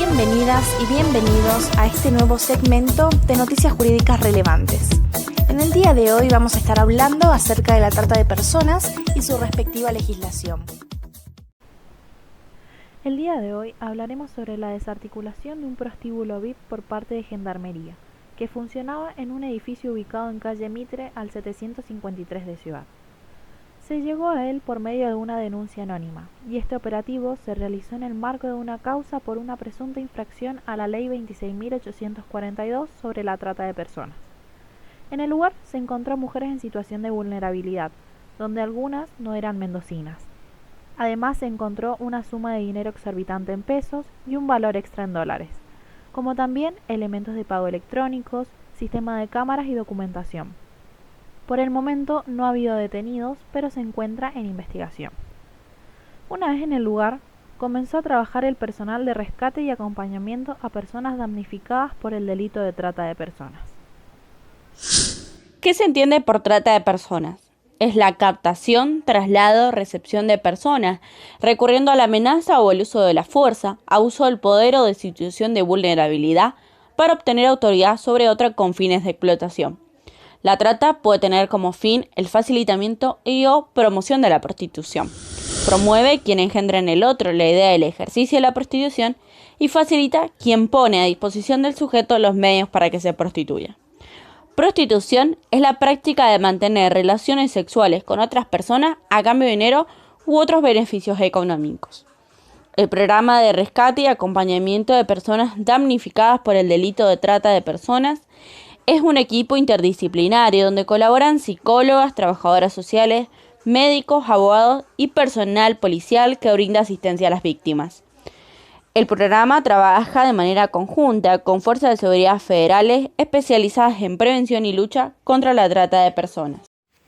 Bienvenidas y bienvenidos a este nuevo segmento de noticias jurídicas relevantes. En el día de hoy vamos a estar hablando acerca de la trata de personas y su respectiva legislación. El día de hoy hablaremos sobre la desarticulación de un prostíbulo VIP por parte de Gendarmería, que funcionaba en un edificio ubicado en calle Mitre al 753 de Ciudad. Se llegó a él por medio de una denuncia anónima, y este operativo se realizó en el marco de una causa por una presunta infracción a la Ley 26.842 sobre la trata de personas. En el lugar se encontró mujeres en situación de vulnerabilidad, donde algunas no eran mendocinas. Además se encontró una suma de dinero exorbitante en pesos y un valor extra en dólares, como también elementos de pago electrónicos, sistema de cámaras y documentación. Por el momento no ha habido detenidos, pero se encuentra en investigación. Una vez en el lugar, comenzó a trabajar el personal de rescate y acompañamiento a personas damnificadas por el delito de trata de personas. ¿Qué se entiende por trata de personas? Es la captación, traslado, recepción de personas, recurriendo a la amenaza o el uso de la fuerza, abuso del poder o de situación de vulnerabilidad para obtener autoridad sobre otra con fines de explotación. La trata puede tener como fin el facilitamiento y o promoción de la prostitución. Promueve quien engendra en el otro la idea del ejercicio de la prostitución y facilita quien pone a disposición del sujeto los medios para que se prostituya. Prostitución es la práctica de mantener relaciones sexuales con otras personas a cambio de dinero u otros beneficios económicos. El programa de rescate y acompañamiento de personas damnificadas por el delito de trata de personas es un equipo interdisciplinario donde colaboran psicólogas, trabajadoras sociales, médicos, abogados y personal policial que brinda asistencia a las víctimas. El programa trabaja de manera conjunta con fuerzas de seguridad federales especializadas en prevención y lucha contra la trata de personas.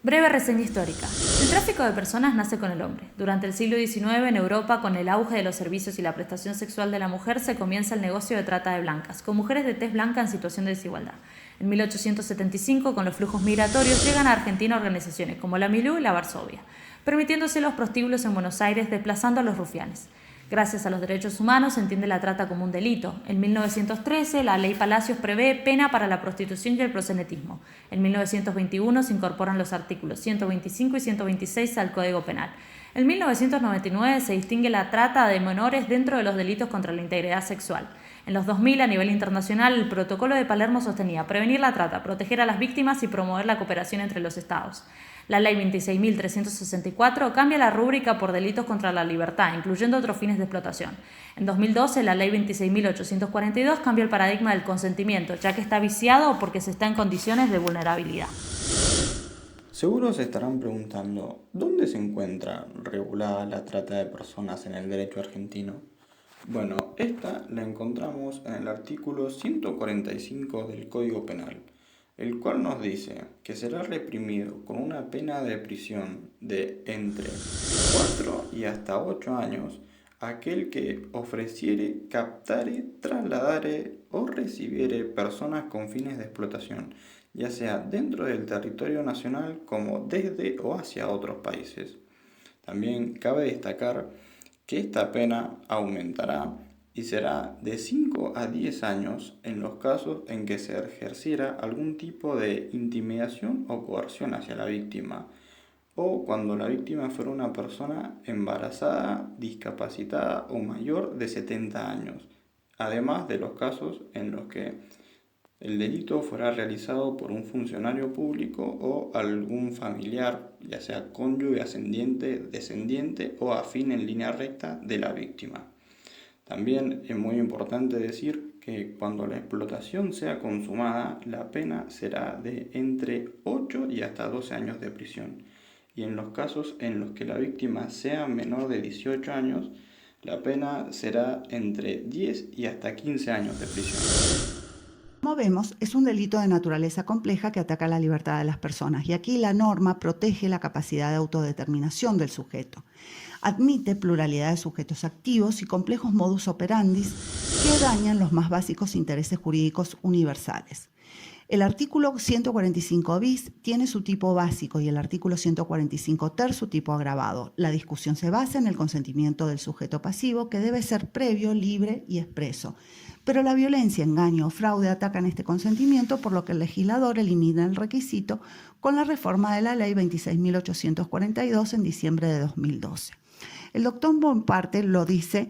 Breve reseña histórica. El tráfico de personas nace con el hombre. Durante el siglo XIX en Europa, con el auge de los servicios y la prestación sexual de la mujer, se comienza el negocio de trata de blancas, con mujeres de tez blanca en situación de desigualdad. En 1875, con los flujos migratorios, llegan a Argentina organizaciones como la Milú y la Varsovia, permitiéndose los prostíbulos en Buenos Aires, desplazando a los rufianes. Gracias a los derechos humanos se entiende la trata como un delito. En 1913, la Ley Palacios prevé pena para la prostitución y el proxenetismo. En 1921 se incorporan los artículos 125 y 126 al Código Penal. En 1999 se distingue la trata de menores dentro de los delitos contra la integridad sexual. En los 2000, a nivel internacional, el Protocolo de Palermo sostenía prevenir la trata, proteger a las víctimas y promover la cooperación entre los estados. La Ley 26.364 cambia la rúbrica por delitos contra la libertad, incluyendo otros fines de explotación. En 2012, la Ley 26.842 cambia el paradigma del consentimiento, ya que está viciado porque se está en condiciones de vulnerabilidad. Seguro se estarán preguntando, ¿dónde se encuentra regulada la trata de personas en el derecho argentino? Bueno, esta la encontramos en el artículo 145 del Código Penal, el cual nos dice que será reprimido con una pena de prisión de entre 4 y hasta 8 años aquel que ofreciere, captare, trasladare o recibiere personas con fines de explotación, ya sea dentro del territorio nacional como desde o hacia otros países. También cabe destacar que esta pena aumentará y será de 5 a 10 años en los casos en que se ejerciera algún tipo de intimidación o coerción hacia la víctima, o cuando la víctima fuera una persona embarazada, discapacitada o mayor de 70 años, además de los casos en los que el delito fuera realizado por un funcionario público o algún familiar, ya sea cónyuge, ascendiente, descendiente o afín en línea recta de la víctima. También es muy importante decir que cuando la explotación sea consumada, la pena será de entre 8 y hasta 12 años de prisión. Y en los casos en los que la víctima sea menor de 18 años, la pena será entre 10 y hasta 15 años de prisión. Como vemos, es un delito de naturaleza compleja que ataca la libertad de las personas y aquí la norma protege la capacidad de autodeterminación del sujeto. Admite pluralidad de sujetos activos y complejos modus operandi que dañan los más básicos intereses jurídicos universales. El artículo 145 bis tiene su tipo básico y el artículo 145 ter su tipo agravado. La discusión se basa en el consentimiento del sujeto pasivo, que debe ser previo, libre y expreso. Pero la violencia, engaño o fraude atacan este consentimiento, por lo que el legislador elimina el requisito con la reforma de la Ley 26.842 en diciembre de 2012. El doctor Bonaparte lo dice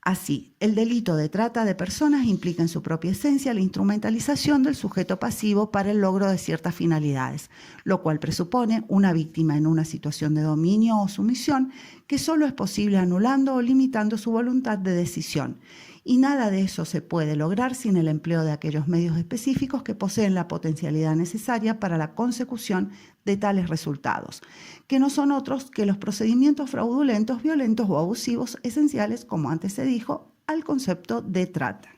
así: el delito de trata de personas implica en su propia esencia la instrumentalización del sujeto pasivo para el logro de ciertas finalidades, lo cual presupone una víctima en una situación de dominio o sumisión que solo es posible anulando o limitando su voluntad de decisión. Y nada de eso se puede lograr sin el empleo de aquellos medios específicos que poseen la potencialidad necesaria para la consecución de tales resultados, que no son otros que los procedimientos fraudulentos, violentos o abusivos esenciales, como antes se dijo, al concepto de trata.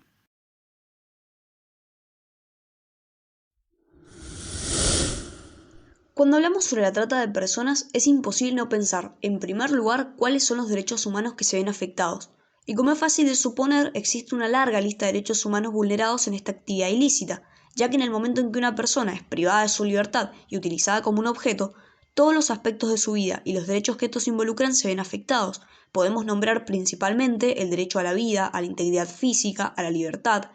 Cuando hablamos sobre la trata de personas, es imposible no pensar, en primer lugar, cuáles son los derechos humanos que se ven afectados. Y como es fácil de suponer, existe una larga lista de derechos humanos vulnerados en esta actividad ilícita, ya que en el momento en que una persona es privada de su libertad y utilizada como un objeto, todos los aspectos de su vida y los derechos que estos involucran se ven afectados. Podemos nombrar principalmente el derecho a la vida, a la integridad física, a la libertad,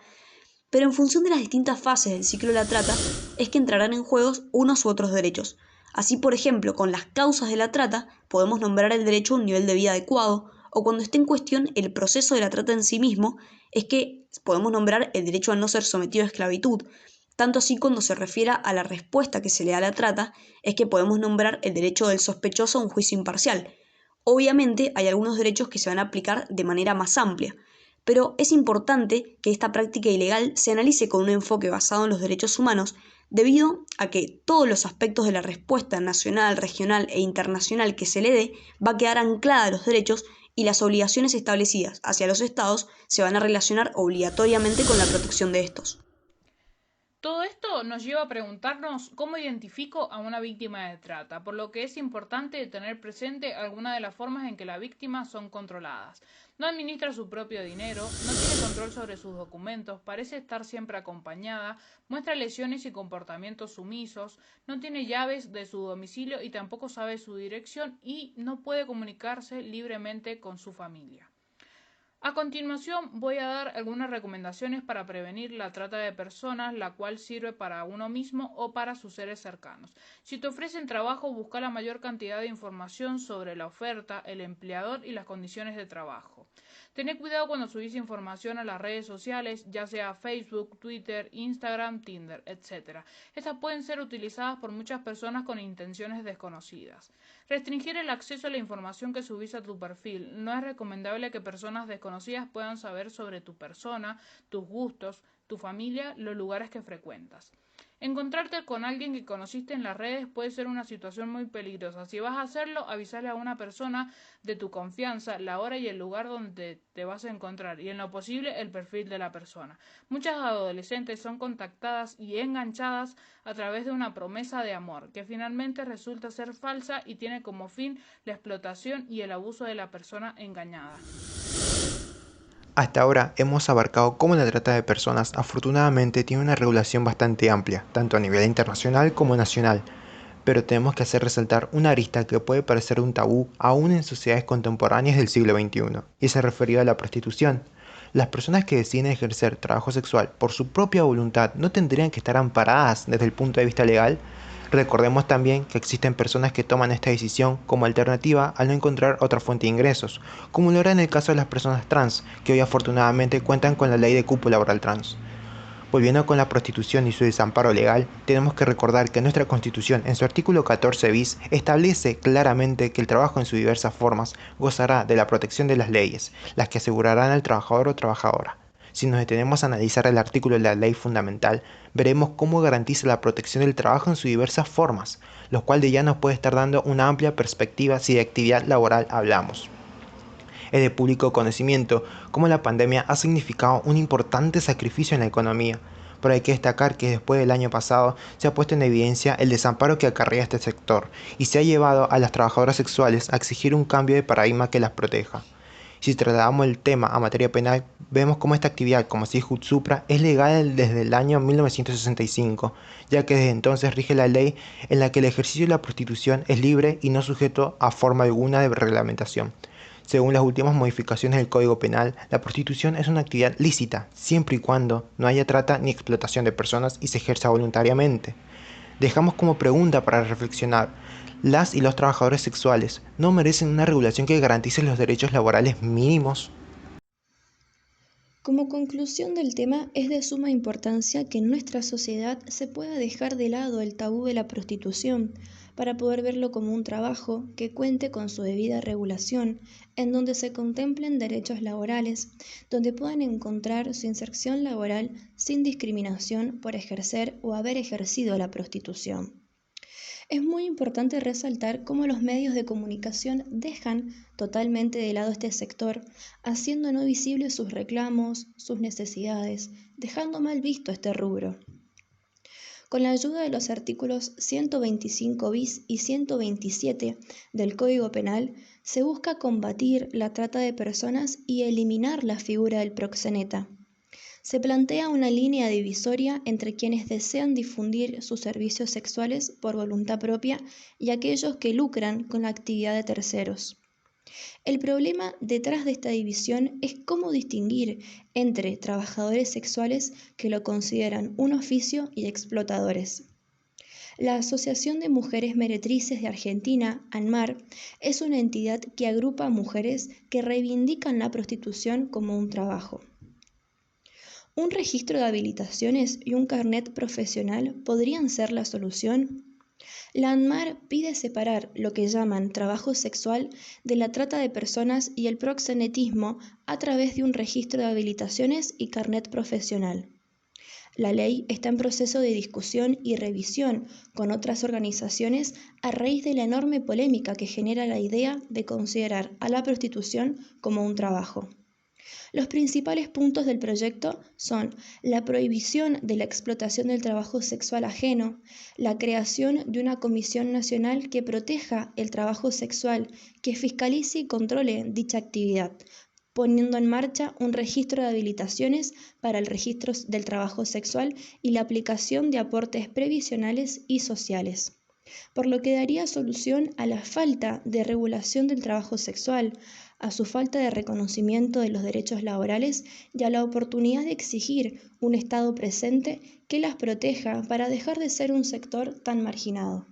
pero en función de las distintas fases del ciclo de la trata es que entrarán en juego unos u otros derechos. Así, por ejemplo, con las causas de la trata podemos nombrar el derecho a un nivel de vida adecuado, o cuando esté en cuestión el proceso de la trata en sí mismo, es que podemos nombrar el derecho a no ser sometido a esclavitud. Tanto así, cuando se refiere a la respuesta que se le da a la trata, es que podemos nombrar el derecho del sospechoso a un juicio imparcial. Obviamente hay algunos derechos que se van a aplicar de manera más amplia, pero es importante que esta práctica ilegal se analice con un enfoque basado en los derechos humanos, debido a que todos los aspectos de la respuesta nacional, regional e internacional que se le dé va a quedar anclada a los derechos, y las obligaciones establecidas hacia los estados se van a relacionar obligatoriamente con la protección de estos. Todo esto nos lleva a preguntarnos cómo identifico a una víctima de trata, por lo que es importante tener presente algunas de las formas en que las víctimas son controladas. No administra su propio dinero, no tiene control sobre sus documentos, parece estar siempre acompañada, muestra lesiones y comportamientos sumisos, no tiene llaves de su domicilio y tampoco sabe su dirección y no puede comunicarse libremente con su familia. A continuación voy a dar algunas recomendaciones para prevenir la trata de personas, la cual sirve para uno mismo o para sus seres cercanos. Si te ofrecen trabajo, busca la mayor cantidad de información sobre la oferta, el empleador y las condiciones de trabajo. Tened cuidado cuando subís información a las redes sociales, ya sea Facebook, Twitter, Instagram, Tinder, etc. Estas pueden ser utilizadas por muchas personas con intenciones desconocidas. Restringir el acceso a la información que subís a tu perfil. No es recomendable que personas desconocidas puedan saber sobre tu persona, tus gustos, tu familia, los lugares que frecuentas. Encontrarte con alguien que conociste en las redes puede ser una situación muy peligrosa. Si vas a hacerlo, avísale a una persona de tu confianza la hora y el lugar donde te vas a encontrar y, en lo posible, el perfil de la persona. Muchas adolescentes son contactadas y enganchadas a través de una promesa de amor, que finalmente resulta ser falsa y tiene como fin la explotación y el abuso de la persona engañada. Hasta ahora hemos abarcado cómo la trata de personas afortunadamente tiene una regulación bastante amplia, tanto a nivel internacional como nacional, pero tenemos que hacer resaltar una arista que puede parecer un tabú aún en sociedades contemporáneas del siglo XXI, y se refería a la prostitución. Las personas que deciden ejercer trabajo sexual por su propia voluntad no tendrían que estar amparadas desde el punto de vista legal. Recordemos también que existen personas que toman esta decisión como alternativa al no encontrar otra fuente de ingresos, como lo era en el caso de las personas trans, que hoy afortunadamente cuentan con la ley de cupo laboral trans. Volviendo con la prostitución y su desamparo legal, tenemos que recordar que nuestra Constitución, en su artículo 14 bis, establece claramente que el trabajo en sus diversas formas gozará de la protección de las leyes, las que asegurarán al trabajador o trabajadora. Si nos detenemos a analizar el artículo de la ley fundamental, veremos cómo garantiza la protección del trabajo en sus diversas formas, lo cual de ya nos puede estar dando una amplia perspectiva si de actividad laboral hablamos. Es de público conocimiento cómo la pandemia ha significado un importante sacrificio en la economía, pero hay que destacar que después del año pasado se ha puesto en evidencia el desamparo que acarrea este sector y se ha llevado a las trabajadoras sexuales a exigir un cambio de paradigma que las proteja. Si trasladamos el tema a materia penal, vemos cómo esta actividad, como Sicut Supra, es legal desde el año 1965, ya que desde entonces rige la ley en la que el ejercicio de la prostitución es libre y no sujeto a forma alguna de reglamentación. Según las últimas modificaciones del Código Penal, la prostitución es una actividad lícita, siempre y cuando no haya trata ni explotación de personas y se ejerza voluntariamente. Dejamos como pregunta para reflexionar: ¿las y los trabajadores sexuales no merecen una regulación que garantice los derechos laborales mínimos? Como conclusión del tema, es de suma importancia que en nuestra sociedad se pueda dejar de lado el tabú de la prostitución para poder verlo como un trabajo que cuente con su debida regulación, en donde se contemplen derechos laborales, donde puedan encontrar su inserción laboral sin discriminación por ejercer o haber ejercido la prostitución. Es muy importante resaltar cómo los medios de comunicación dejan totalmente de lado este sector, haciendo no visibles sus reclamos, sus necesidades, dejando mal visto este rubro. Con la ayuda de los artículos 125 bis y 127 del Código Penal, se busca combatir la trata de personas y eliminar la figura del proxeneta. Se plantea una línea divisoria entre quienes desean difundir sus servicios sexuales por voluntad propia y aquellos que lucran con la actividad de terceros. El problema detrás de esta división es cómo distinguir entre trabajadores sexuales que lo consideran un oficio y explotadores. La Asociación de Mujeres Meretrices de Argentina, ANMAR, es una entidad que agrupa a mujeres que reivindican la prostitución como un trabajo. ¿Un registro de habilitaciones y un carnet profesional podrían ser la solución? La ANMAR pide separar lo que llaman trabajo sexual de la trata de personas y el proxenetismo a través de un registro de habilitaciones y carnet profesional. La ley está en proceso de discusión y revisión con otras organizaciones a raíz de la enorme polémica que genera la idea de considerar a la prostitución como un trabajo. Los principales puntos del proyecto son la prohibición de la explotación del trabajo sexual ajeno, la creación de una comisión nacional que proteja el trabajo sexual, que fiscalice y controle dicha actividad, poniendo en marcha un registro de habilitaciones para el registro del trabajo sexual y la aplicación de aportes previsionales y sociales, por lo que daría solución a la falta de regulación del trabajo sexual, a su falta de reconocimiento de los derechos laborales y a la oportunidad de exigir un Estado presente que las proteja para dejar de ser un sector tan marginado.